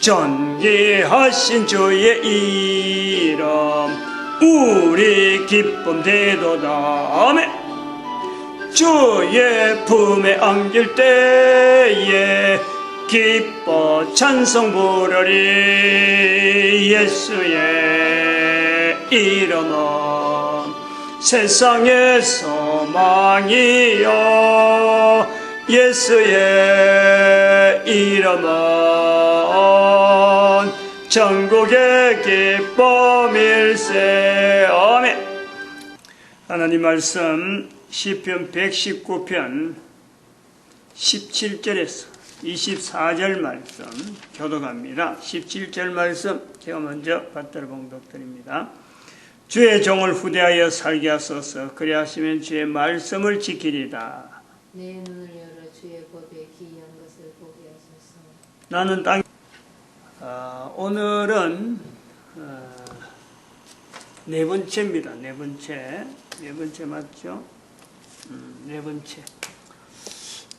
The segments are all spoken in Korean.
존귀하신 주의 이름 우리 기쁨 되도다. 아멘. 주의 품에 안길 때에 기뻐 찬송 부르리. 예수의 이름은 세상의 소망이요 예수의 이름은 천국의 기쁨일세. 아멘. 하나님 말씀 시편 119편 17절에서 24절 말씀 교독합니다. 17절 말씀 제가 먼저 받들어 봉독드립니다. 주의 종을 후대하여 살게 하소서. 그리하시면 주의 말씀을 지키리다. 내 눈을 열어 주의 법에 기이한 것을 보게 하소서. 나는 땅. 오늘은 네 번째입니다. 네 번째 맞죠? 네 번째.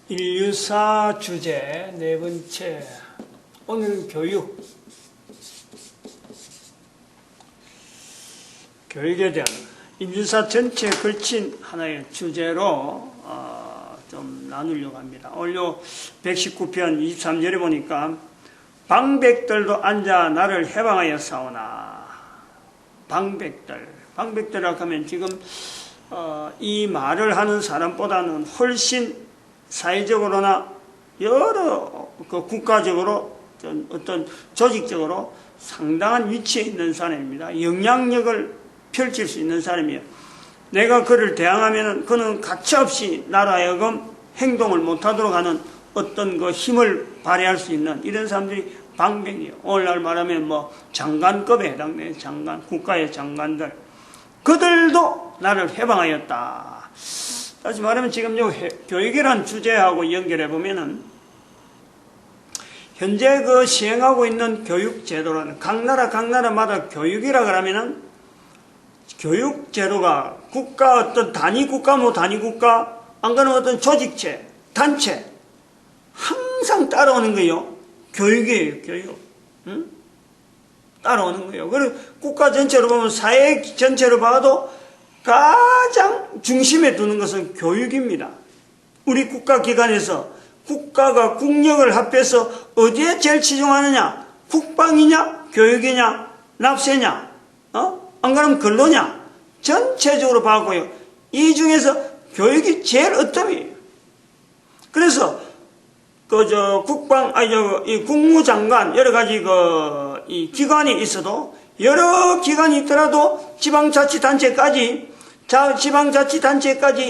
인류사 주제 네 번째. 오늘은 교육에 대한 인류사 전체에 걸친 하나의 주제로 좀 나누려고 합니다. 오늘 119편 23절에 보니까 방백들도 앉아 나를 해방하여 싸우나. 방백들이라고 하면 지금 이 말을 하는 사람보다는 훨씬 사회적으로나 여러 국가적으로 어떤 조직적으로 상당한 위치에 있는 사람입니다. 영향력을 펼칠 수 있는 사람이에요. 내가 그를 대항하면 그는 가차없이 나로 하여금 행동을 못하도록 하는 어떤 그 힘을 발휘할 수 있는 이런 사람들이 방백이에요. 오늘날 말하면 장관급에 해당돼요. 장관, 국가의 장관들. 그들도 나를 해방하였다. 다시 말하면 지금 교육이라는 주제하고 연결해 보면은 현재 시행하고 있는 교육 제도라는 각 나라마다 교육이라 그러면은 교육 제도가 어떤 단위 국가 안 그러면 어떤 조직체, 단체 항상 따라오는 거예요. 교육이에요, 교육. 응? 따라오는 거예요. 그리고 국가 전체로 보면 사회 전체로 봐도 가장 중심에 두는 것은 교육입니다. 우리 국가기관에서 국가가 국력을 합해서 어디에 제일 치중하느냐? 국방이냐? 교육이냐? 납세냐? 안 그러면 근로냐? 전체적으로 봐고요. 이 중에서 교육이 제일 어뜸이에요. 그래서 이 국무장관 여러 가지 이 기관이 있어도 여러 기관이 있더라도 지방자치단체까지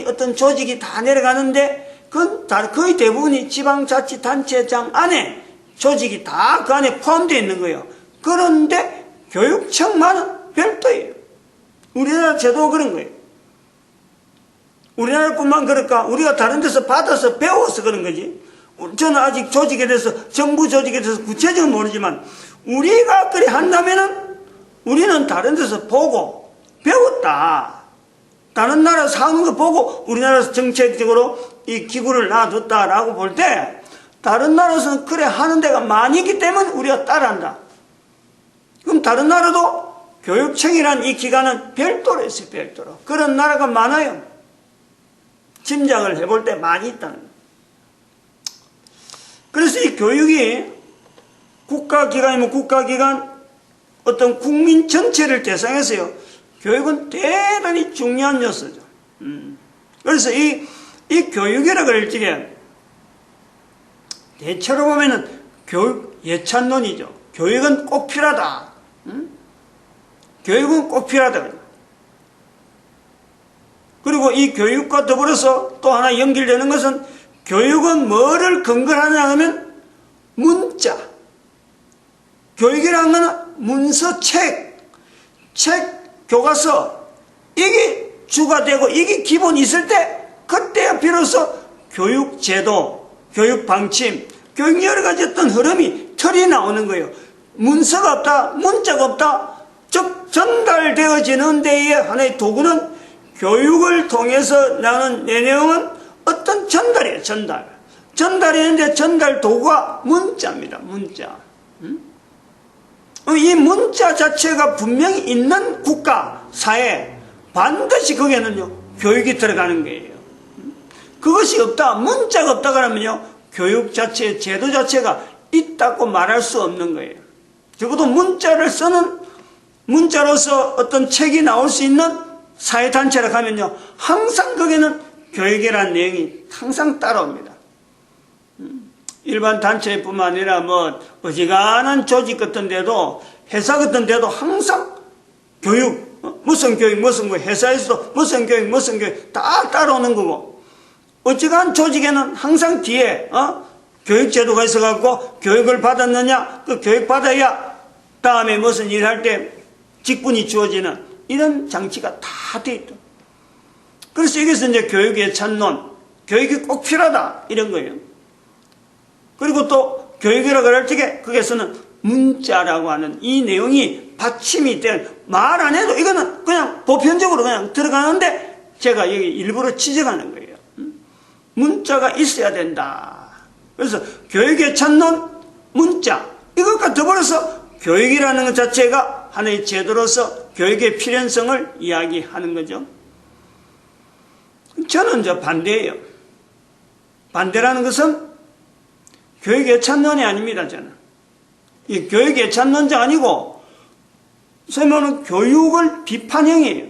어떤 조직이 다 내려가는데 그건 거의 대부분이 지방자치단체장 안에 조직이 다 그 안에 포함되어 있는 거예요. 그런데 교육청만은 별도예요. 우리나라 제도가 그런 거예요. 우리나라뿐만 그럴까? 우리가 다른 데서 받아서 배워서 그런 거지. 저는 아직 조직에 대해서, 정부 조직에 대해서 구체적으로 모르지만, 우리가 그리 한다면은, 우리는 다른 데서 보고, 배웠다. 다른 나라 사는 거 보고, 우리나라에서 정책적으로 이 기구를 놔뒀다라고 볼 때, 다른 나라에서는 그래 하는 데가 많이 있기 때문에 우리가 따라한다. 그럼 다른 나라도 교육청이라는 이 기관은 별도로 있어요, 별도로. 그런 나라가 많아요. 짐작을 해볼 때 많이 있다는 거예요. 그래서 이 교육이 국가기관이면 국가기관, 어떤 국민 전체를 대상해서요, 교육은 대단히 중요한 요소죠. 그래서 이 교육이라 그럴 적에, 대체로 보면은 교육 예찬론이죠. 교육은 꼭 필요하다. 교육은 꼭 필요하다. 그리고 이 교육과 더불어서 또 하나 연결되는 것은 교육은 뭐를 근거로 하냐 하면 문자. 교육이라는 것은 문서, 책, 교과서 이게 주가 되고 이게 기본이 있을 때 그때야 비로소 교육 제도, 교육 방침, 교육 여러 가지 어떤 흐름이 틀이 나오는 거예요. 문서가 없다, 문자가 없다. 즉 전달되어지는 데의 하나의 도구는 교육을 통해서 나는 내용은 어떤 전달이에요. 전달이 있는데 전달 도구가 문자입니다. 문자. 이 문자 자체가 분명히 있는 국가, 사회, 반드시 거기에는요, 교육이 들어가는 거예요. 그것이 없다, 문자가 없다 그러면요, 교육 자체, 제도 자체가 있다고 말할 수 없는 거예요. 적어도 문자를 쓰는, 문자로서 어떤 책이 나올 수 있는 사회단체라 하면요, 항상 거기에는 교육이라는 내용이 항상 따라옵니다. 일반 단체뿐만 아니라 뭐 어지간한 조직 같은 데도, 회사 같은 데도 항상 교육, 무슨 교육, 회사에서도 무슨 교육 다 따라오는 거고, 어지간한 조직에는 항상 뒤에 교육제도가 있어갖고 교육을 받았느냐, 그 교육 받아야 다음에 무슨 일 할 때 직분이 주어지는 이런 장치가 다 돼 있다. 그래서 여기서 이제 교육의 찬론, 교육이 꼭 필요하다 이런 거예요. 그리고 또 교육이라고 할 적에 거기에서는 문자라고 하는 이 내용이 받침이 될, 말 안 해도 이거는 그냥 보편적으로 그냥 들어가는데 제가 여기 일부러 지적하는 거예요. 문자가 있어야 된다. 그래서 교육의 찬론, 문자, 이것과 더불어서 교육이라는 것 자체가 하나의 제도로서 교육의 필연성을 이야기하는 거죠. 저는 반대예요. 반대라는 것은 교육의 찬론이 아닙니다, 저는. 이 교육의 찬론자 아니고, 소위 말하는 교육을 비판형이에요.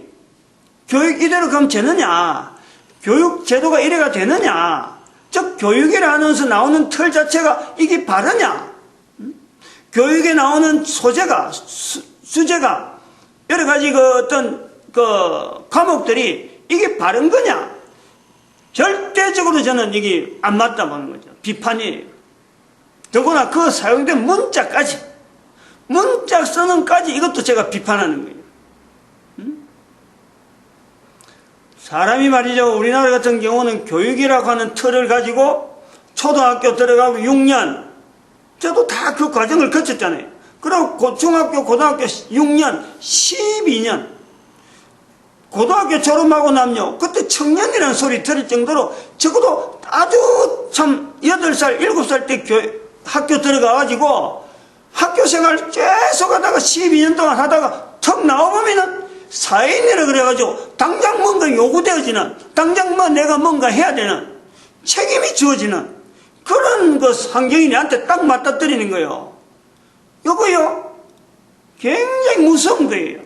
교육 이대로 가면 되느냐? 교육 제도가 이래가 되느냐? 즉, 교육이라면서 나오는 틀 자체가 이게 바르냐? 교육에 나오는 소재가, 수제가, 여러 가지 과목들이 이게 바른 거냐? 절대적으로 저는 이게 안 맞다 보는 거죠. 비판이에요. 더구나 그 사용된 문자까지, 문자 쓰는까지 이것도 제가 비판하는 거예요. 사람이 말이죠, 우리나라 같은 경우는 교육이라고 하는 틀을 가지고 초등학교 들어가고 6년, 저도 다 그 과정을 거쳤잖아요. 그리고 중학교, 고등학교 6년, 12년, 고등학교 졸업하고 나면요, 그때 청년이라는 소리 들을 정도로 적어도 아주 참 8살, 7살 때 학교 들어가가지고 학교 생활 계속 하다가 12년 동안 하다가 턱 나와보면은 사회인이라 그래가지고 당장 뭔가 요구되어지는, 당장 내가 뭔가 해야 되는 책임이 주어지는 그런 환경이 내한테 딱 맞닥뜨리는 거예요. 이거요, 굉장히 무서운 거예요.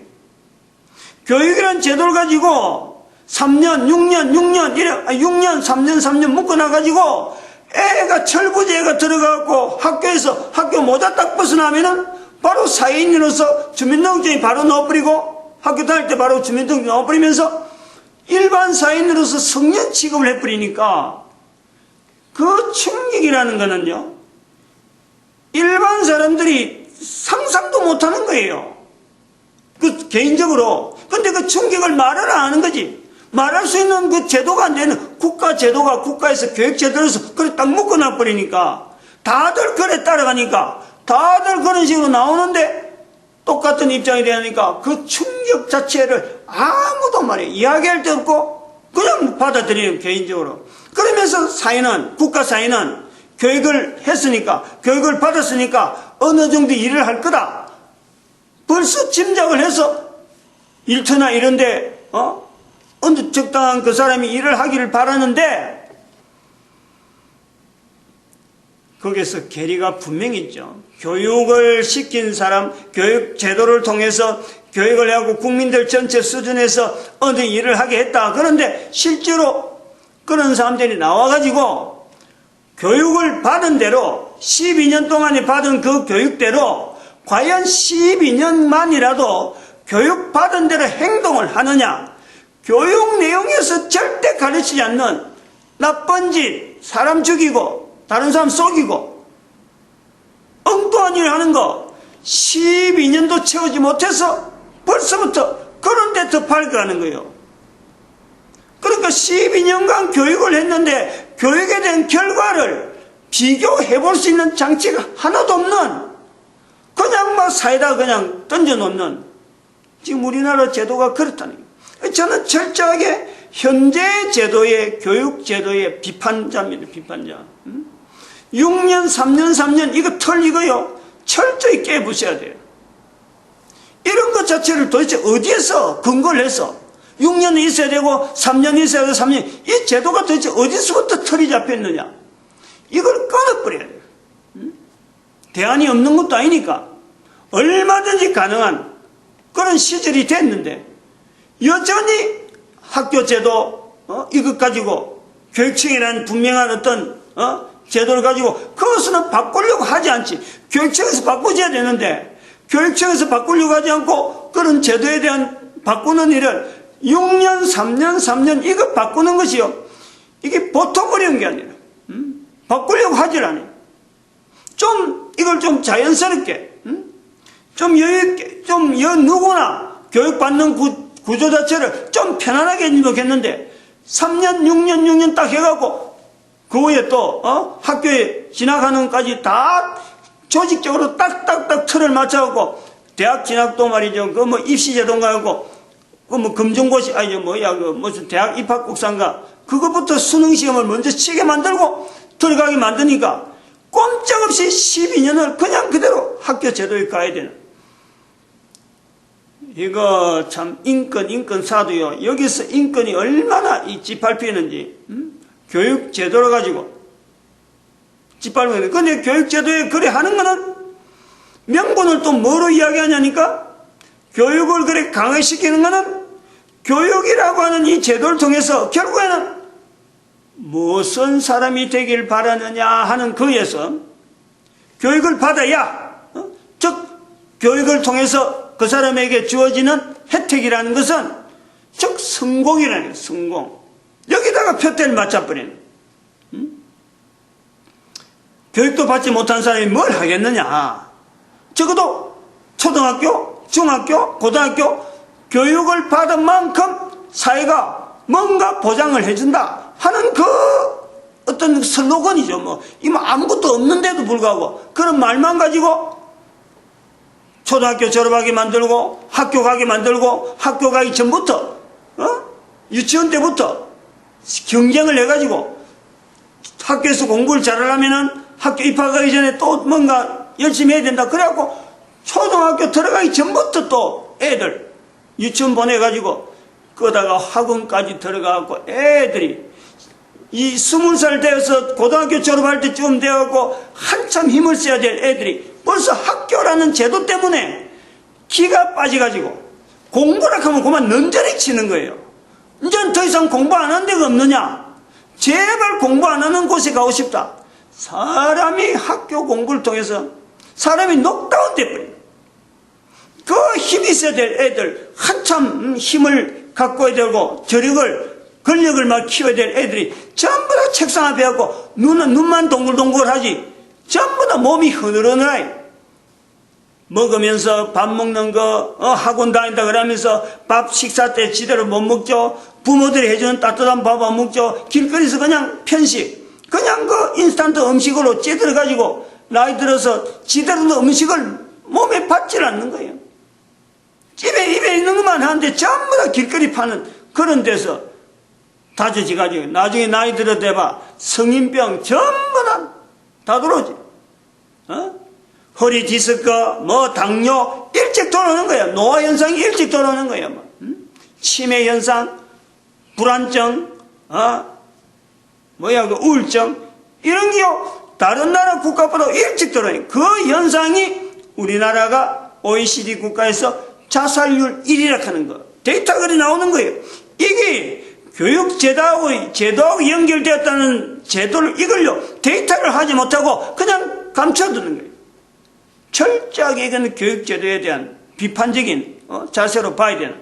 교육이라는 제도를 가지고 3년, 6년, 3년 묶어놔가지고 애가 철부지애가 들어가고 학교 모자 딱 벗어나면은 바로 사회인으로서 주민등록증이 바로 넣어버리고 학교 다닐 때 바로 주민등록증 넣어버리면서 일반 사회인으로서 성년 취급을 해버리니까 그 충격이라는 거는요, 일반 사람들이 상상도 못하는 거예요. 그 개인적으로. 근데 그 충격을 말을 안 하는 거지. 말할 수 있는 그 제도가 안 되는 국가 제도가 국가에서 교육 제도에서 그래 딱 묶어놔 버리니까 다들 그래 따라가니까 다들 그런 식으로 나오는데 똑같은 입장이 되니까 그 충격 자체를 아무도 말이에요. 이야기할 데 없고 그냥 받아들이는 개인적으로. 그러면서 사회는, 국가 사회는 교육을 했으니까, 교육을 받았으니까 어느 정도 일을 할 거다. 벌써 짐작을 해서 일터나 이런데 어느 적당한 그 사람이 일을 하기를 바라는데 거기에서 괴리가 분명히 있죠. 교육을 시킨 사람, 교육 제도를 통해서 교육을 하고 국민들 전체 수준에서 어느 일을 하게 했다. 그런데 실제로 그런 사람들이 나와가지고 교육을 받은 대로 12년 동안에 받은 그 교육대로 과연 12년만이라도 교육받은 대로 행동을 하느냐. 교육 내용에서 절대 가르치지 않는 나쁜 짓, 사람 죽이고 다른 사람 속이고 엉뚱한 일을 하는 거 12년도 채우지 못해서 벌써부터 그런 데 더 발견하는 거예요. 그러니까 12년간 교육을 했는데 교육에 대한 결과를 비교해 볼 수 있는 장치가 하나도 없는, 그냥 막 사이다 그냥 던져놓는 지금 우리나라 제도가 그렇다는 거예요. 저는 철저하게 현재 제도의 교육 제도의 비판자입니다. 비판자. 6년 3년 이거 털 이거요 철저히 깨부셔야 돼요. 자체를 도대체 어디에서 근거를 해서 6년이 있어야 되고 3년이 있어야 되고 3년, 이 제도가 도대체 어디서부터 털이 잡혔느냐? 이걸 끊어버려야 돼요. 대안이 없는 것도 아니니까 얼마든지 가능한 그런 시절이 됐는데 여전히 학교 제도 이것 가지고 교육청이라는 분명한 어떤 제도를 가지고 그것은 바꾸려고 하지 않지. 교육청에서 바꾸셔야 되는데 교육청에서 바꾸려고 하지 않고 그런 제도에 대한 바꾸는 일을 6년, 3년 이거 바꾸는 것이요. 이게 보통 어려운 게 아니라 바꾸려고 하질 않아요. 이걸 좀 자연스럽게 좀 여유있게 누구나 교육받는 구조 자체를 좀 편안하게 했으면 좋겠는데 3년, 6년 딱 해갖고 그 후에 또 학교에 진학하는 것까지 다 조직적으로 딱딱딱 틀을 맞춰갖고 대학 진학도 말이죠. 그 뭐 입시제도인가 하고 그 뭐 검정고시 아니죠. 무슨 대학 입학국사인가 그것부터 수능시험을 먼저 치게 만들고 들어가게 만드니까 꼼짝없이 12년을 그냥 그대로 학교 제도에 가야 되는. 이거 참 인권 사도요. 여기서 인권이 얼마나 짓밟히는지 교육 제도를 가지고 짓밟히는데 근데 교육 제도에 그래 하는 거는 명분을 또 뭐로 이야기하냐니까 교육을 그래 강화시키는 거는 교육이라고 하는 이 제도를 통해서 결국에는 무슨 사람이 되길 바라느냐 하는 거에서 교육을 받아야 즉 교육을 통해서 그 사람에게 주어지는 혜택이라는 것은 즉 성공이라는 거예요. 성공. 여기다가 표대를 맞춰버리는 교육도 받지 못한 사람이 뭘 하겠느냐. 적어도 초등학교, 중학교, 고등학교 교육을 받은 만큼 사회가 뭔가 보장을 해준다 하는 그 어떤 슬로건이죠. 이거 아무것도 없는데도 불구하고 그런 말만 가지고 초등학교 졸업하게 만들고 학교 가게 만들고 학교 가기 전부터 유치원 때부터 경쟁을 해가지고 학교에서 공부를 잘하려면은 학교 입학하기 전에 또 뭔가 열심히 해야 된다. 그래갖고 초등학교 들어가기 전부터 또 애들 유치원 보내가지고 그러다가 학원까지 들어가갖고 애들이 이 20살 되어서 고등학교 졸업할 때쯤 되어갖고 한참 힘을 써야 될 애들이 벌써 학교라는 제도 때문에 기가 빠져가지고 공부를 하면 그만 넌저리 치는 거예요. 이제는 더 이상 공부 안 하는 데가 없느냐. 제발 공부 안 하는 곳에 가고 싶다. 사람이 학교 공부를 통해서 사람이 녹다운 돼버려요. 그 힘이 있어야 될 애들 한참 힘을 갖고야 되고 권력을 막 키워야 될 애들이 전부 다 책상 앞에 하고 눈만 동글동글하지 전부 다 몸이 흐느러느라요. 먹으면서 밥 먹는 거 학원 다닌다 그러면서 밥 식사 때 지대로 못 먹죠. 부모들이 해주는 따뜻한 밥 안 먹죠. 길거리에서 그냥 편식 그냥 그 인스턴트 음식으로 찌들어가지고 나이 들어서 지대로 음식을 몸에 받질 않는 거예요. 입에 있는 것만 하는데 전부 다 길거리 파는 그런 데서 다져지가지고 나중에 나이 들어 대봐 성인병 전부 다 들어오지. 허리 디스크 당뇨 일찍 들어오는 거야. 노화 현상이 일찍 들어오는 거야. 치매 현상, 불안증, 그 우울증 이런 게요 다른 나라 국가보다 일찍 들어오니 그 현상이 우리나라가 OECD 국가에서 자살률 1위라 하는 거 데이터가 나오는 거예요. 이게 교육 제도하고 연결되었다는 제도를 이걸요 데이터를 하지 못하고 그냥 감춰두는 거예요. 철저하게 이건 교육 제도에 대한 비판적인 자세로 봐야 되는.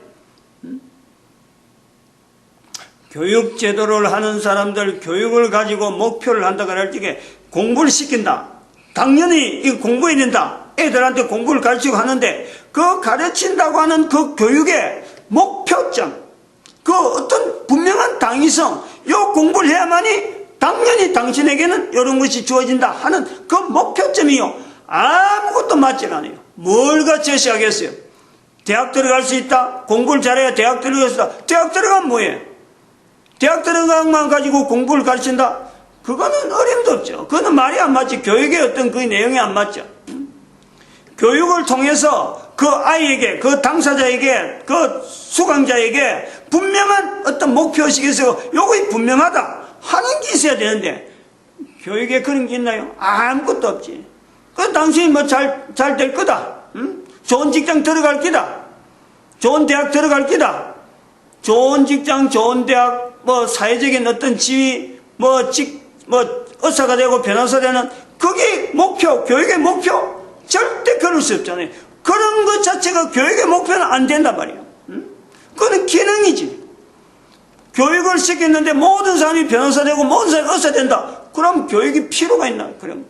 교육 제도를 하는 사람들 교육을 가지고 목표를 한다고 할 적에 공부를 시킨다. 당연히 이거 공부해야 된다. 애들한테 공부를 가르치고 하는데 그 가르친다고 하는 그 교육의 목표점 그 어떤 분명한 당위성 요 공부를 해야만이 당연히 당신에게는 이런 것이 주어진다 하는 그 목표점이요 아무것도 맞질 않아요. 뭘 같이 시작했어요. 대학 들어갈 수 있다. 공부를 잘해야 대학 들어갈 수 있다. 대학 들어가면 뭐예요? 대학 들어간만 가지고 공부를 가르친다? 그거는 어림도 없죠. 그거는 말이 안 맞지. 교육의 어떤 그 내용이 안 맞죠. 교육을 통해서 그 아이에게, 그 당사자에게, 그 수강자에게 분명한 어떤 목표의식이 있어요. 요거 분명하다 하는 게 있어야 되는데, 교육에 그런 게 있나요? 아무것도 없지. 그 당신이 뭐 잘 될 거다. 응? 좋은 직장 들어갈 기다. 좋은 대학 들어갈 기다. 좋은 직장, 좋은 대학, 뭐 사회적인 어떤 지위, 뭐 의사가 되고 변호사 되는 그게 목표, 교육의 목표. 절대 그럴 수 없잖아요. 그런 것 자체가 교육의 목표는 안 된단 말이에요. 응? 그건 기능이지. 교육을 시켰는데 모든 사람이 변호사 되고 모든 사람이 의사 된다. 그럼 교육이 필요가 있나? 그럼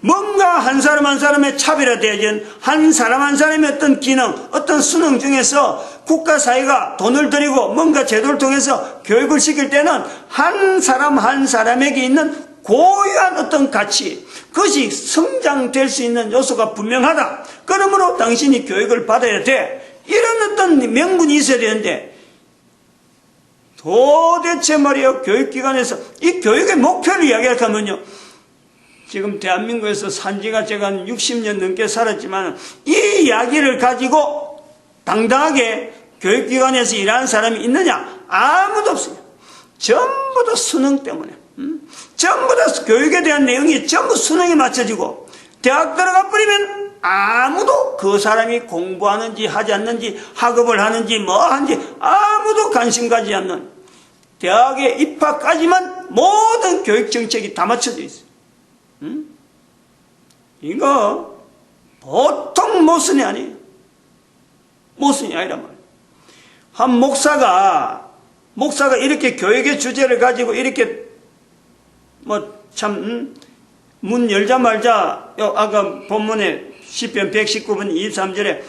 뭔가 한 사람 한 사람의 차별화되어진 한 사람 한 사람의 어떤 기능, 어떤 수능 중에서 국가 사회가 돈을 들이고 뭔가 제도를 통해서 교육을 시킬 때는 한 사람 한 사람에게 있는 고유한 어떤 가치, 그것이 성장될 수 있는 요소가 분명하다. 그러므로 당신이 교육을 받아야 돼. 이런 어떤 명분이 있어야 되는데, 도대체 말이에요, 교육기관에서 이 교육의 목표를 이야기하면요, 지금 대한민국에서 산지가 제가 한 60년 넘게 살았지만 이 이야기를 가지고 당당하게 교육기관에서 일하는 사람이 있느냐? 아무도 없어요. 전부 다 수능 때문에. 전부 다 교육에 대한 내용이 전부 수능에 맞춰지고, 대학 들어가 버리면 아무도 그 사람이 공부하는지 하지 않는지, 학업을 하는지 뭐 하는지 아무도 관심 가지지 않는, 대학에 입학까지만 모든 교육 정책이 다 맞춰져 있어요. 이거 보통 모순이 아니에요. 모순이 아니란 말이에요. 한 목사가 이렇게 교육의 주제를 가지고 이렇게 문 열자마자 아까 본문에 시편 119편 23절에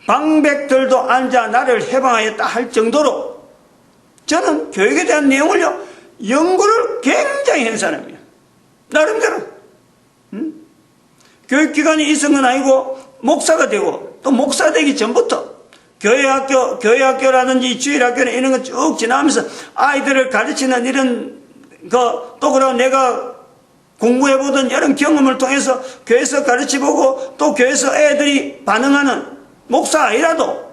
방백들도 앉아 나를 해방하였다 할 정도로 저는 교육에 대한 내용을요 연구를 굉장히 한 사람이에요. 나름대로 교육기관이 있은 건 아니고 목사가 되고, 또 목사 되기 전부터 교회학교라든지 주일학교나 이런 거 쭉 지나가면서 아이들을 가르치는 이런 거, 또 그러고 내가 공부해보던 이런 경험을 통해서 교회에서 가르치보고, 또 교회에서 애들이 반응하는 목사 아니라도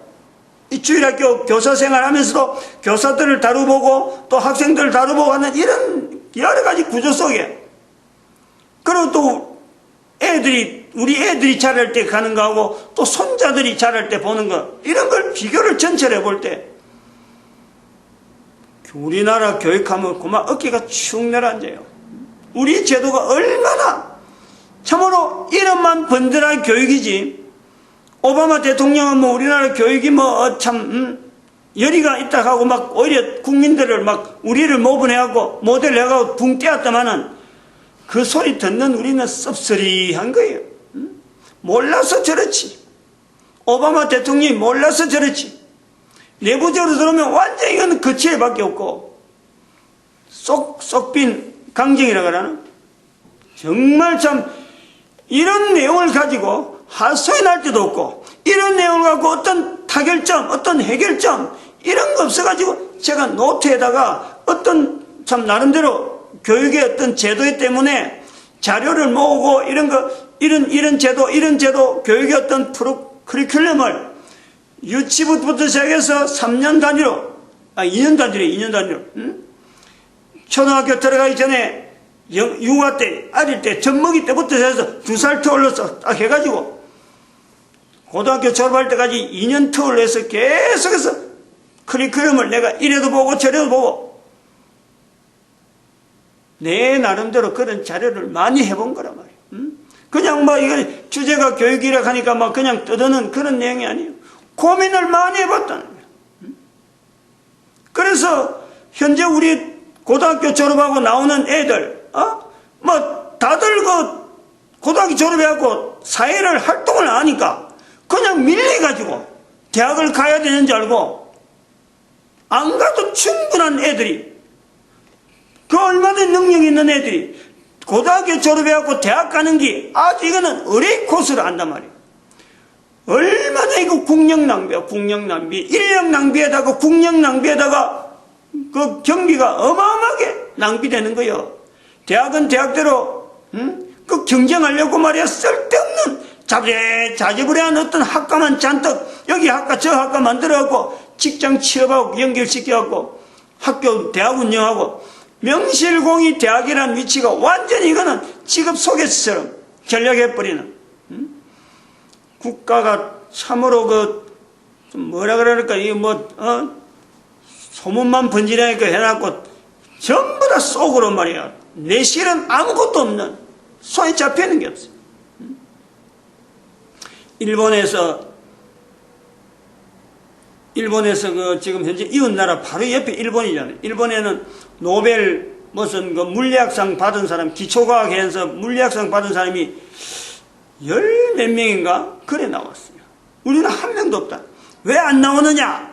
이 주일학교 교사 생활하면서도 교사들을 다루보고 또 학생들을 다루보고 하는 이런 여러 가지 구조 속에, 그리고 또 우리 애들이 자랄 때 가는 거하고 또 손자들이 자랄 때 보는 거, 이런 걸 비교를 전체를 해볼 때 우리나라 교육하면 그만 어깨가 축 내려앉아요. 우리 제도가 얼마나 참으로 이름만 번들한 교육이지, 오바마 대통령은 뭐 우리나라 교육이 열의가 있다 하고 막 오히려 국민들을 막 우리를 모분해하고 모델해가고 붕 떼었다마는 그 소리 듣는 우리는 씁쓸이한 거예요. 몰라서 저렇지. 오바마 대통령이 몰라서 저렇지. 내부적으로 들어오면 완전히 이건 거치에밖에 없고, 쏙 빈 강정이라 그러나? 정말 참 이런 내용을 가지고 하소연 할 때도 없고, 이런 내용을 갖고 어떤 타결점, 어떤 해결점 이런 거 없어가지고 제가 노트에다가 어떤 참 나름대로 교육의 어떤 제도 때문에 자료를 모으고 이런 제도, 교육의 어떤 커리큘럼을 유치부터 시작해서 3년 단위로, 2년 단위로, 초등학교 들어가기 전에 유아 때, 아릴 때, 젖먹이 때부터 해서 2살 터울러서 딱 해가지고 고등학교 졸업할 때까지 2년 터울러서 계속해서 커리큘럼을 내가 이래도 보고 저래도 보고 내 나름대로 그런 자료를 많이 해본 거란 말이에요. 그냥 이거 주제가 교육이라 하니까 그냥 떠드는 그런 내용이 아니에요. 고민을 많이 해봤다는 거예요. 그래서 현재 우리 고등학교 졸업하고 나오는 애들, 다들 고등학교 졸업해갖고 사회를 활동을 안 하니까 그냥 밀려가지고 대학을 가야 되는 줄 알고 안 가도 충분한 애들이, 그 얼마나 능력 있는 애들이 고등학교 졸업해갖고 대학 가는 게 아주 이거는 의뢰 코스를 안단 말이에요. 얼마나 이거 국력 낭비야, 국력 낭비. 인력 낭비에다가 국력 낭비에다가 그 경비가 어마어마하게 낭비되는 거예요. 대학은 대학대로 그 경쟁하려고 말이야 쓸데없는 자지부리한 어떤 학과만 잔뜩 여기 학과 저 학과 만들어갖고 직장 취업하고 연결시켜갖고 학교 대학 운영하고 명실공히 대학이라는 위치가 완전히 이거는 직업 소개서처럼 전략해버리는 국가가 참으로 좀 뭐라 그럴까 이게 소문만 번지르니까 해놨고 전부 다 속으로 말이야 내실은 아무것도 없는 손에 잡히는 게 없어요. 일본에서 지금 현재 이웃나라 바로 옆에 일본이잖아요. 일본에는 노벨 무슨 물리학상 받은 사람, 기초과학에서 물리학상 받은 사람이 10몇 명인가? 그래 나왔어요. 우리는 한 명도 없다. 왜 안 나오느냐?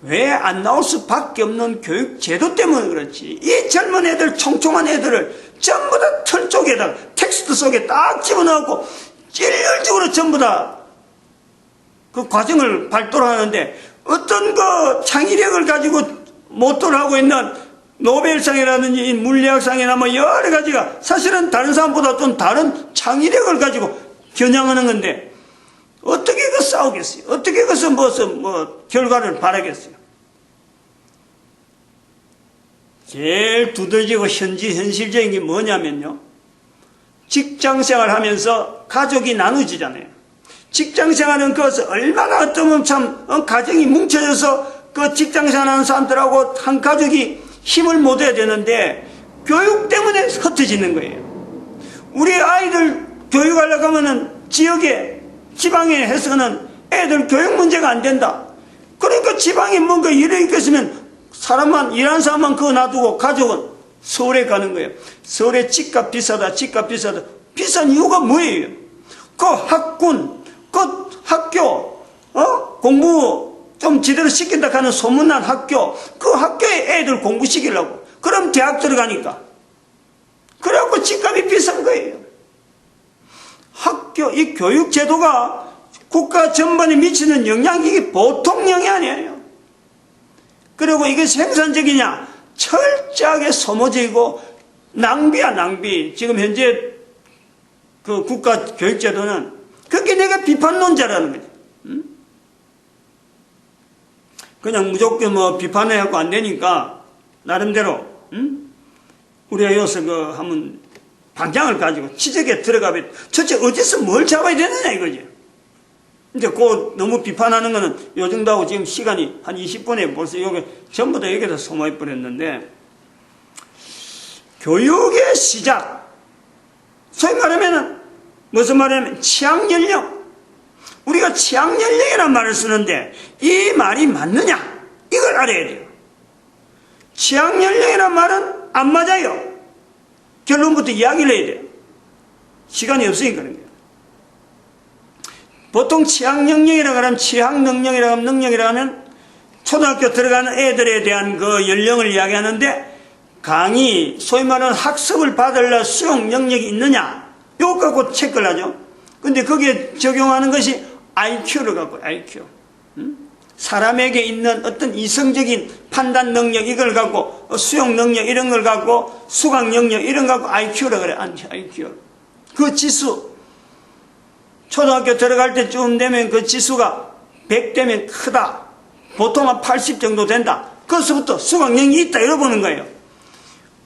왜 안 나올 수밖에 없는 교육 제도 때문에 그렇지. 이 젊은 애들, 총총한 애들을 전부 다 틀 쪽에다가 텍스트 속에 딱 집어넣고 일률적으로 전부 다 그 과정을 발도를 하는데 어떤 창의력을 가지고 모토를 하고 있는 노벨상이라든지 물리학상이나 여러 가지가 사실은 다른 사람보다 좀 다른 창의력을 가지고 겨냥하는 건데 어떻게 싸우겠어요? 어떻게 무슨 결과를 바라겠어요? 제일 두드러지고 현실적인 게 뭐냐면요. 직장생활 하면서 가족이 나누지잖아요. 직장생활은 그것을 얼마나 어쩌면 참 가정이 뭉쳐져서 그 직장생활 하는 사람들하고 한 가족이 힘을 못 해야 되는데 교육 때문에 흩어지는 거예요. 우리 아이들 교육하려고 하면은 지역에 지방에 해서는 애들 교육 문제가 안 된다. 그러니까 지방에 뭔가 일을 있겠으면 일하는 사람만 그거 놔두고 가족은 서울에 가는 거예요. 서울에 집값 비싸다. 비싼 이유가 뭐예요? 그 학군, 그 학교, 공부 좀 제대로 시킨다 하는 소문난 학교, 그 학교에 애들 공부시키려고. 그럼 대학 들어가니까. 그래갖고 집값이 비싼 거예요. 이 교육 제도가 국가 전반에 미치는 영향이 이게 보통 영향이 아니에요. 그리고 이게 생산적이냐? 철저하게 소모적이고 낭비야, 낭비. 지금 현재 그 국가 교육 제도는 그게 내가 비판론자라는 거지. 그냥 무조건 비판해갖고 안 되니까 나름대로 우리가 여기서 한번 방향을 가지고 지적에 들어가면 첫째 어디서 뭘 잡아야 되느냐 이거지. 근데 너무 비판하는 거는 요 정도 하고 지금 시간이 한 20분에 벌써 여기 전부 다 여기다 소모해 버렸는데 교육의 시작 소위 말하면은 무슨 말이냐면 취향연령 우리가 취향연령이라는 말을 쓰는데 이 말이 맞느냐 이걸 알아야 돼요. 취향연령이라는 말은 안 맞아요. 결론부터 이야기를 해야 돼요. 시간이 없으니까 그런 거예요. 보통 취향능력이라고 하면 능력이라고 하면 초등학교 들어가는 애들에 대한 그 연령을 이야기하는데 강의, 소위 말하는 학습을 받으려 수용 능력이 있느냐 이거 갖고 체크를 하죠. 근데 거기에 적용하는 것이 IQ를 갖고 IQ. 사람에게 있는 어떤 이성적인 판단 능력 이걸 갖고 수용 능력 이런 걸 갖고 수강 능력 이런 걸 갖고 IQ라고 그래. IQ. 그 지수 초등학교 들어갈 때쯤 되면 그 지수가 100 되면 크다. 보통 한 80 정도 된다. 거기서부터 수강력이 있다 이러보는 거예요.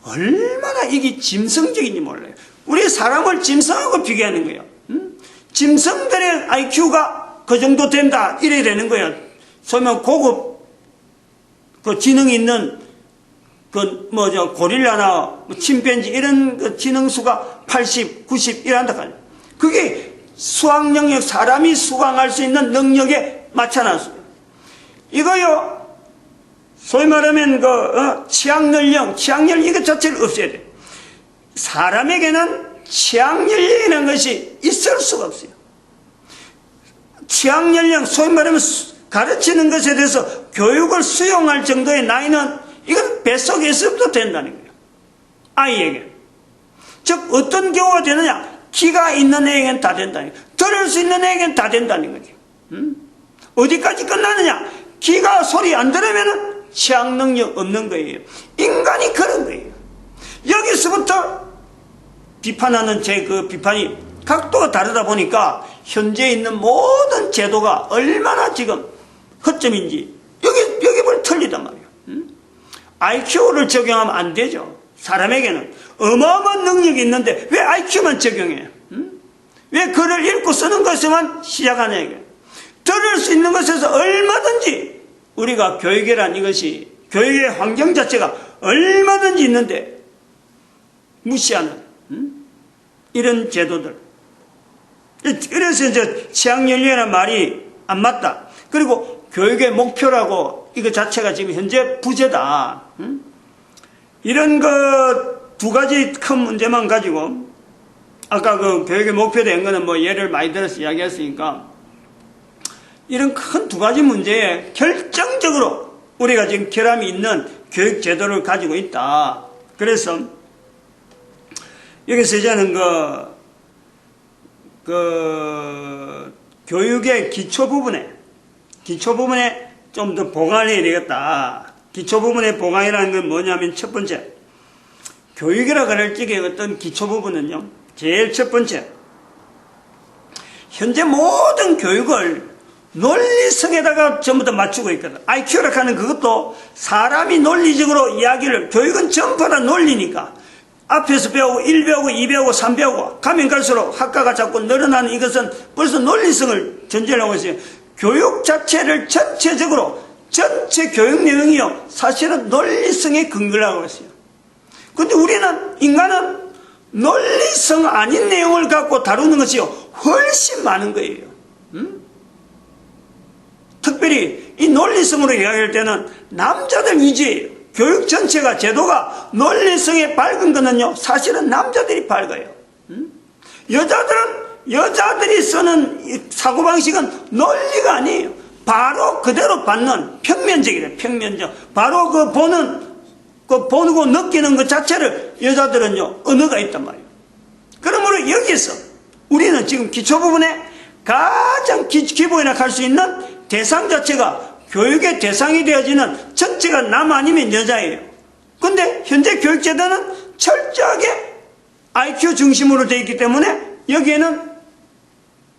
얼마나 이게 짐승적인지 몰라요. 우리 사람을 짐승하고 비교하는 거예요. 짐승들의 IQ가 그 정도 된다 이래야 되는 거예요. 소위 말하면 고급 그 지능이 있는 고릴라나 침팬지 이런 그 지능수가 80, 90 이란다. 그게 수학 능력, 사람이 수강할 수 있는 능력에 맞춰놨어요. 이거요, 소위 말하면 취향연령 이것 자체를 없애야 돼요. 사람에게는 취향연령이라는 것이 있을 수가 없어요. 취향연령, 소위 말하면 가르치는 것에 대해서 교육을 수용할 정도의 나이는 이건 뱃속에서부터 된다는 거예요. 아이에게. 즉 어떤 경우가 되느냐? 기가 있는 애에게는 다 된다는 거예요. 들을 수 있는 애에게는 다 된다는 거죠. 어디까지 끝나느냐? 기가 소리 안 들으면 취향 능력 없는 거예요. 인간이 그런 거예요. 여기서부터 비판하는 제 그 비판이 각도가 다르다 보니까 현재 있는 모든 제도가 얼마나 지금 허점인지 여기 벌 틀리단 말이에요. IQ를 적용하면 안 되죠. 사람에게는 어마어마한 능력이 있는데 왜 IQ만 적용해요? 왜 글을 읽고 쓰는 것에만 시작하냐 이게. 들을 수 있는 것에서 얼마든지 우리가 교육이란 이것이 교육의 환경 자체가 얼마든지 있는데 무시하는 이런 제도들. 그래서 이제 취향연령이라는 말이 안 맞다. 그리고 교육의 목표라고 이거 자체가 지금 현재 부재다. 이런 것 두 가지 큰 문제만 가지고 아까 그 교육의 목표에 대한 거는 뭐 예를 많이 들어서 이야기했으니까 이런 큰 두 가지 문제에 결정적으로 우리가 지금 결함이 있는 교육 제도를 가지고 있다. 그래서 여기서 이제는 교육의 기초 부분에 좀 더 보강을 해야 되겠다. 기초 부분의 보강이라는 건 뭐냐면 첫 번째, 교육이라 그럴 적에 어떤 기초 부분은요, 제일 첫 번째, 현재 모든 교육을 논리성에다가 전부 다 맞추고 있거든. IQ라 하는 그것도 사람이 논리적으로 이야기를, 교육은 전부 다 논리니까 앞에서 배우고 1 배우고 2 배우고 3 배우고 가면 갈수록 학과가 자꾸 늘어나는 이것은 벌써 논리성을 전제를 하고 있어요. 교육 자체를 전체적으로 전체 교육 내용이요 사실은 논리성에 근거를 하고 있어요. 근데 우리는 인간은 논리성 아닌 내용을 갖고 다루는 것이요 훨씬 많은 거예요. 특별히 이 논리성으로 이야기할 때는 남자들 위주예요. 교육 전체가 제도가 논리성에 밝은 거는요 사실은 남자들이 밝아요. 여자들이 쓰는 사고방식은 논리가 아니에요. 바로 그대로 받는 평면적이래. 평면적. 바로 보고 느끼는 것 자체를 여자들은요 언어가 있단 말이에요. 그러므로 여기서 우리는 지금 기초 부분에 가장 기본이라 할 수 있는 대상 자체가 교육의 대상이 되어지는 전체가 남 아니면 여자예요. 근데 현재 교육제도는 철저하게 IQ 중심으로 되어 있기 때문에 여기에는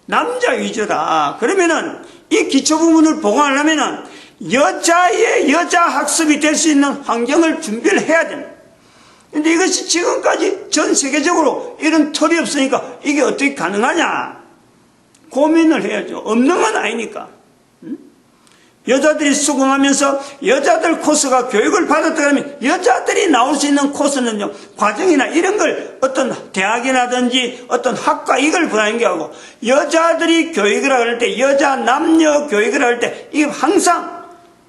남자 위주다. 그러면은 이 기초 부분을 보강하려면은 여자 학습이 될 수 있는 환경을 준비를 해야 됩니다. 근데 이것이 지금까지 전 세계적으로 이런 틀이 없으니까 이게 어떻게 가능하냐 고민을 해야죠. 없는 건 아니니까. 여자들이 수긍하면서 여자들 코스가 교육을 받았다 그러면 여자들이 나올 수 있는 코스는요 과정이나 이런 걸 어떤 대학이라든지 어떤 학과 이걸 불안하고 여자들이 교육을 할 때 여자 남녀 교육을 할 때 이게 항상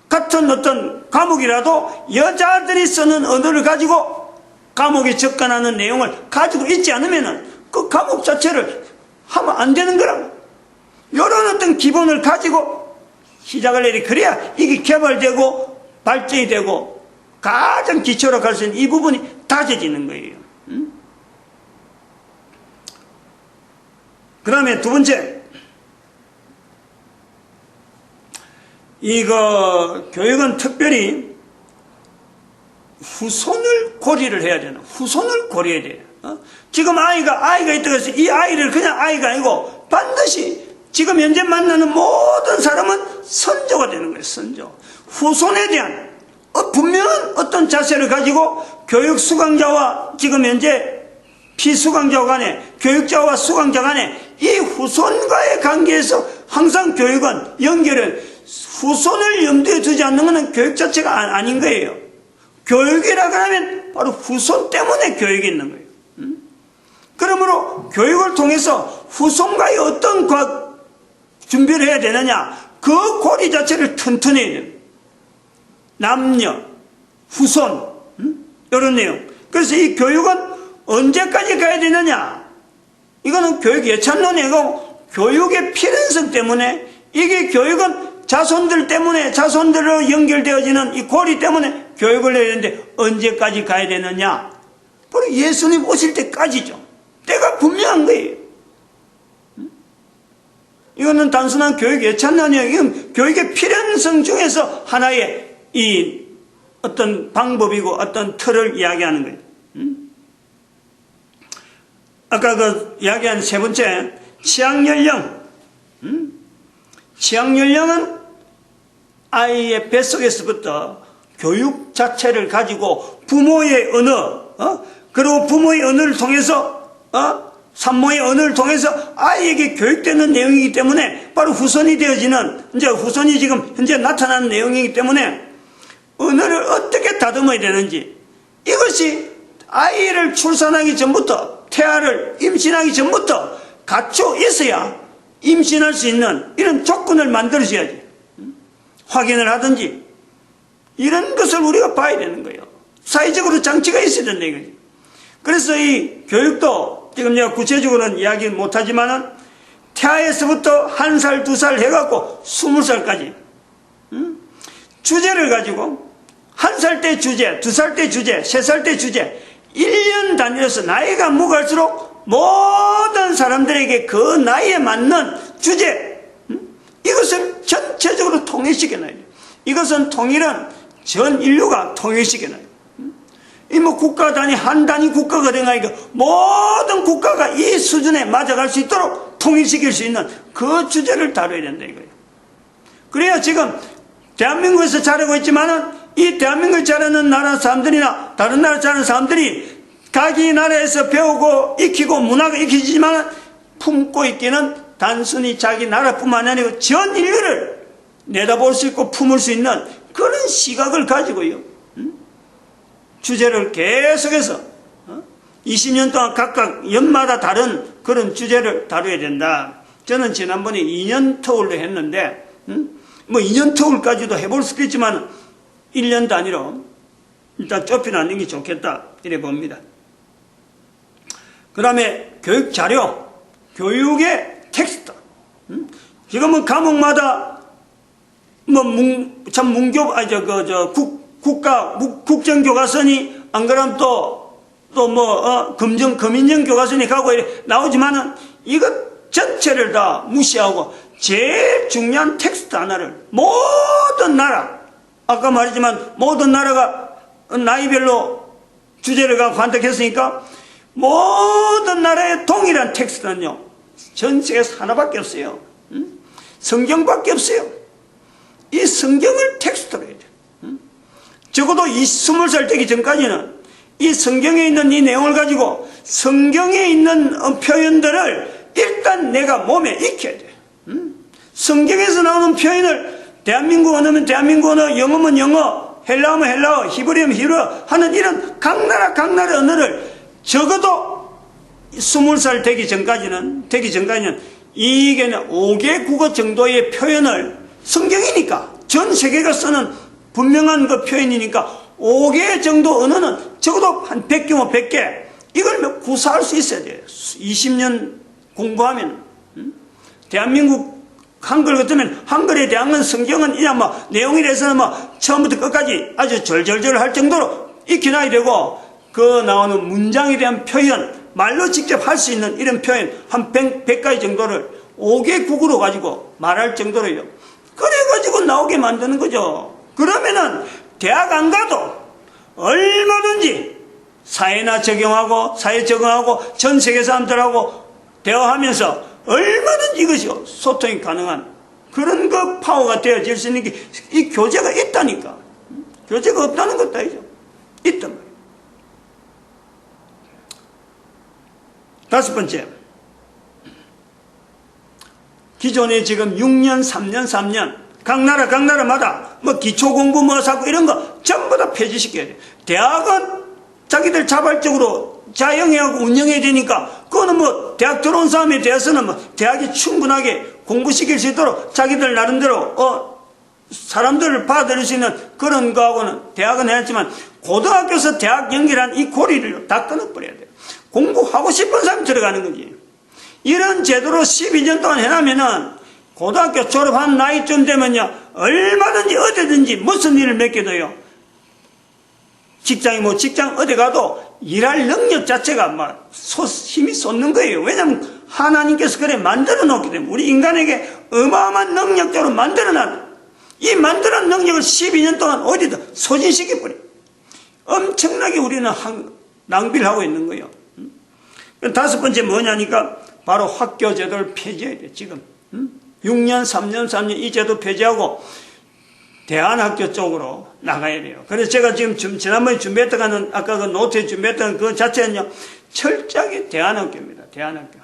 같은 어떤 과목이라도 여자들이 쓰는 언어를 가지고 과목에 접근하는 내용을 가지고 있지 않으면은 그 과목 자체를 하면 안 되는 거라고. 이런 어떤 기본을 가지고 시작을 해야 돼. 그래야 이게 개발되고 발전이 되고 가장 기초로 갈 수 있는 이 부분이 다져지는 거예요. 그 다음에 두 번째, 이거 교육은 특별히 후손을 고려를 해야 되나? 후손을 고려해야 돼요. 지금 아이가 있다고 해서 이 아이를 그냥 아이가 아니고 반드시 지금 현재 만나는 모든 사람은 선조가 되는 거예요. 선조. 후손에 대한 분명한 어떤 자세를 가지고 교육 수강자와 지금 현재 피수강자 간에 교육자와 수강자 간에 이 후손과의 관계에서 항상 교육은 연결을 후손을 염두에 두지 않는 것은 교육 자체가 아닌 거예요. 교육이라고 하면 바로 후손 때문에 교육이 있는 거예요. 그러므로 교육을 통해서 후손과의 어떤 준비를 해야 되느냐? 그 고리 자체를 튼튼히 해야 됩니다. 남녀, 후손, 이런 내용. 그래서 이 교육은 언제까지 가야 되느냐? 이거는 교육 예찬론이고 교육의 필연성 때문에 이게 교육은 자손들 때문에 자손들로 연결되어지는 이 고리 때문에 교육을 해야 되는데 언제까지 가야 되느냐? 바로 예수님 오실 때까지죠. 때가 분명한 거예요. 이거는 단순한 교육 예찬론이 아니에요. 이건 교육의 필연성 중에서 하나의 이 어떤 방법이고 어떤 틀을 이야기하는 거예요. 아까 그 이야기한 세 번째, 취향연령. 취향연령은 아이의 뱃속에서부터 교육 자체를 가지고 부모의 언어, 그리고 부모의 언어를 통해서, 산모의 언어를 통해서 아이에게 교육되는 내용이기 때문에 바로 후손이 되어지는, 이제 후손이 지금 현재 나타나는 내용이기 때문에 언어를 어떻게 다듬어야 되는지, 이것이 아이를 출산하기 전부터, 태아를 임신하기 전부터 갖춰 있어야 임신할 수 있는 이런 조건을 만들어줘야지. 확인을 하든지, 이런 것을 우리가 봐야 되는 거예요. 사회적으로 장치가 있어야 된다 이거지. 그래서 이 교육도 지금 내가 구체적으로는 이야기 못하지만은 태아에서부터 1살, 2살 해갖고 20살까지 주제를 가지고 1살 때 주제, 2살 때 주제, 3살 때 주제, 1년 단위로서 나이가 먹을수록 모든 사람들에게 그 나이에 맞는 주제, 이것을 전체적으로 통일시켜놔야 돼요. 이것은 통일은 전 인류가 통일시켜놔야 돼요. 이 뭐 국가 단위, 한 단위 국가가 된다니까 모든 국가가 이 수준에 맞아갈 수 있도록 통일시킬 수 있는 그 주제를 다뤄야 된다 이거예요. 그래야 지금 대한민국에서 자라고 있지만은 이 대한민국을 자라는 나라 사람들이나 다른 나라 자라는 사람들이 각기 나라에서 배우고 익히고 문화가 익히지만 품고 있기는 단순히 자기 나라뿐만 아니고 전 인류를 내다볼 수 있고 품을 수 있는 그런 시각을 가지고요. 주제를 계속해서 20년 동안 각각 연마다 다른 그런 주제를 다뤄야 된다. 저는 지난번에 2년 터울로 했는데 뭐 2년 터울까지도 해볼 수도 있지만 1년 단위로 일단 좁혀놓는 게 좋겠다 이래 봅니다. 그 다음에 교육 자료, 교육의 텍스트. 지금은 과목마다 뭐 국정교과서니 안 그러면 금인정 교과서니 가고 나오지만은 이것 전체를 다 무시하고 제일 중요한 텍스트 하나를 모든 나라, 아까 말했지만 모든 나라가 나이별로 주제를 갖고 선택했으니까 모든 나라의 동일한 텍스트는요 전 세계에서 하나밖에 없어요. 성경밖에 없어요. 이 성경을 텍스트로 해야 돼요. 적어도 20살 되기 전까지는 이 성경에 있는 이 내용을 가지고 성경에 있는 표현들을 일단 내가 몸에 익혀야 돼요. 성경에서 나오는 표현을 대한민국 언어면 대한민국 언어, 영어면 영어, 헬라어면 헬라어, 히브리어면 히브리어 하는 이런 각 나라 언어를 적어도 20살 되기 전까지는 이게 5개 국어 정도의 표현을 성경이니까 전 세계가 쓰는 분명한 그 표현이니까 5개 정도 언어는 적어도 한 100개면 100개 이걸 구사할 수 있어야 돼요. 20년 공부하면 대한민국 한글 같으면 한글에 대한 성경은 그냥 뭐 내용이라서는 뭐 처음부터 끝까지 아주 절절절 할 정도로 익혀놔야 되고 그 나오는 문장에 대한 표현 말로 직접 할 수 있는 이런 표현 한 100가지 정도를 5개 국어로 가지고 말할 정도로요. 그래가지고 나오게 만드는 거죠. 그러면은 대학 안 가도 얼마든지 사회 적용하고 전 세계 사람들하고 대화하면서 얼마든지 이것이 소통이 가능한 그런 그 파워가 되어질 수 있는 게 이 교재가 있다니까. 교재가 없다는 것도 아니죠. 있단 말이에요. 다섯 번째, 기존에 지금 6년, 3년 각 나라마다 뭐 기초공부 뭐 사고 이런 거 전부 다 폐지시켜야 돼요. 대학은 자기들 자발적으로 자영해하고 운영해야 되니까 그거는 뭐 대학 들어온 사람에 대해서는 뭐 대학이 충분하게 공부시킬 수 있도록 자기들 나름대로 사람들을 받아들일 수 있는 그런 거하고는 대학은 해야지만 고등학교에서 대학 연결한 이 고리를 다 끊어버려야 돼요. 공부하고 싶은 사람이 들어가는 거지. 이런 제도로 12년 동안 해놓으면은 고등학교 졸업한 나이쯤 되면요 얼마든지 어디든지 무슨 일을 맡겨도요 직장 어디 가도 일할 능력 자체가 막 힘이 솟는 거예요. 왜냐하면 하나님께서 그래 만들어 놓기 때문에 우리 인간에게 어마어마한 능력적으로 만들어놨 이 만들어놓은 능력을 12년 동안 어디다 소진시켜버려요. 엄청나게 우리는 낭비를 하고 있는 거예요. 다섯 번째 뭐냐니까 바로 학교 제도를 폐지해야 돼. 지금 6년, 3년, 3년 이 제도 폐지하고 대안학교 쪽으로 나가야 돼요. 그래서 제가 지금 지난번에 준비했던 거는 아까 그 노트에 준비했던 그 자체는요, 철저하게 대안학교입니다. 대안학교.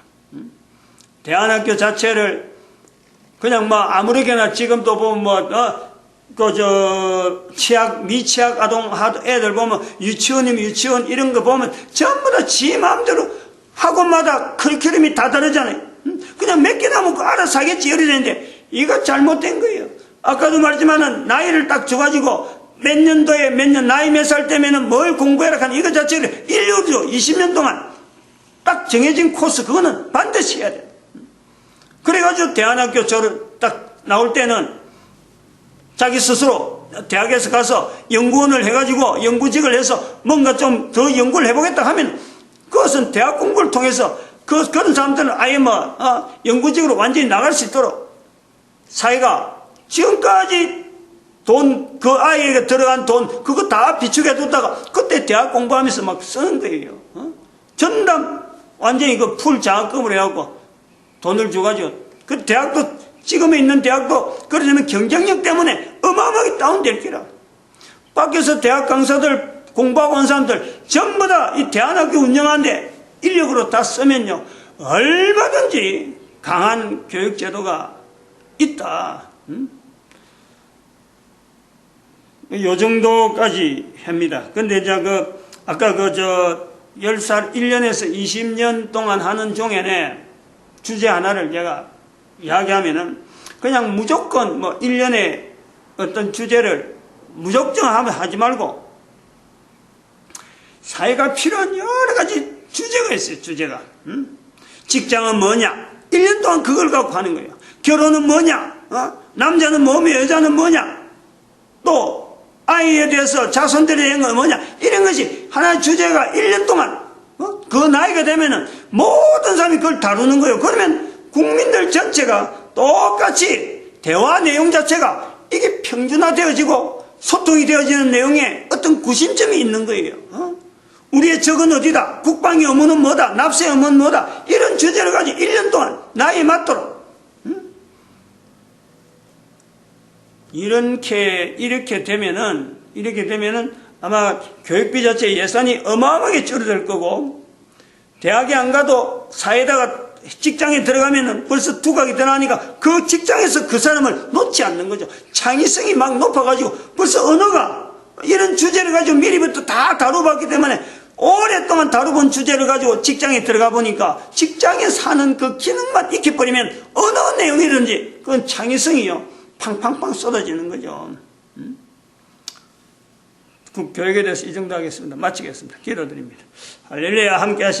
대안학교 자체를 그냥 뭐 아무렇게나 지금도 보면 미취학 아동 애들 보면 유치원이면 유치원 이런 거 보면 전부 다 지 마음대로 학원마다 커리큘럼이 다 다르잖아요. 그냥 몇 개 남은 거 알아서 하겠지 이래 되는데 이거 잘못된 거예요. 아까도 말했지만은 나이를 딱 줘가지고 몇 년도에 몇 년 나이 몇 살 때면은 뭘 공부해라 하는 이거 자체를 1년으로 20년 동안 딱 정해진 코스 그거는 반드시 해야 돼요. 그래가지고 대안학교 딱 나올 때는 자기 스스로 대학에서 가서 연구원을 해가지고 연구직을 해서 뭔가 좀 더 연구를 해보겠다 하면 그것은 대학 공부를 통해서 그런 사람들은 아예 연구직으로 완전히 나갈 수 있도록 사회가 지금까지 그 아이에게 들어간 돈 그거 다 비축해 뒀다가 그때 대학 공부하면서 막 쓰는 거예요. 전담 완전히 그 풀 장학금을 해갖고 돈을 줘가지고 그 대학도 지금에 있는 대학도 그러려면 경쟁력 때문에 어마어마하게 다운될 기라. 밖에서 대학 강사들 공부하고 온 사람들 전부 다 이 대안학교 운영하는데 인력으로 다 쓰면요 얼마든지 강한 교육제도가 있다. 요 정도까지 합니다. 근데 이제 아까 10살 1년에서 20년 동안 하는 종연에 주제 하나를 제가 이야기하면은 그냥 무조건 1년에 어떤 주제를 무조건 하지 말고 사회가 필요한 여러 가지 주제가 있어요. 주제가. 직장은 뭐냐? 1년 동안 그걸 갖고 하는 거예요. 결혼은 뭐냐? 남자는 뭐며 여자는 뭐냐? 또 아이에 대해서 자손들에 대한 건 뭐냐? 이런 것이 하나의 주제가 1년 동안 그 나이가 되면은 모든 사람이 그걸 다루는 거예요. 그러면 국민들 전체가 똑같이 대화 내용 자체가 이게 평준화되어지고 소통이 되어지는 내용에 어떤 구심점이 있는 거예요. 우리의 적은 어디다? 국방의 의무는 뭐다? 납세의 의무는 뭐다? 이런 주제를 가지고 1년 동안 나이에 맞도록 이렇게 되면은 아마 교육비 자체 예산이 어마어마하게 줄어들 거고 대학에 안 가도 사회에다가 직장에 들어가면은 벌써 두각이 드러나니까 그 직장에서 그 사람을 놓지 않는 거죠. 창의성이 막 높아가지고 벌써 언어가 이런 주제를 가지고 미리부터 다 다뤄봤기 때문에 오랫동안 다뤄본 주제를 가지고 직장에 들어가 보니까 직장에 사는 그 기능만 익혀버리면 어느 내용이든지 그건 창의성이요 팡팡팡 쏟아지는 거죠. 교육에 대해서 이 정도 하겠습니다. 마치겠습니다. 기도드립니다. 할렐루야 함께 하시고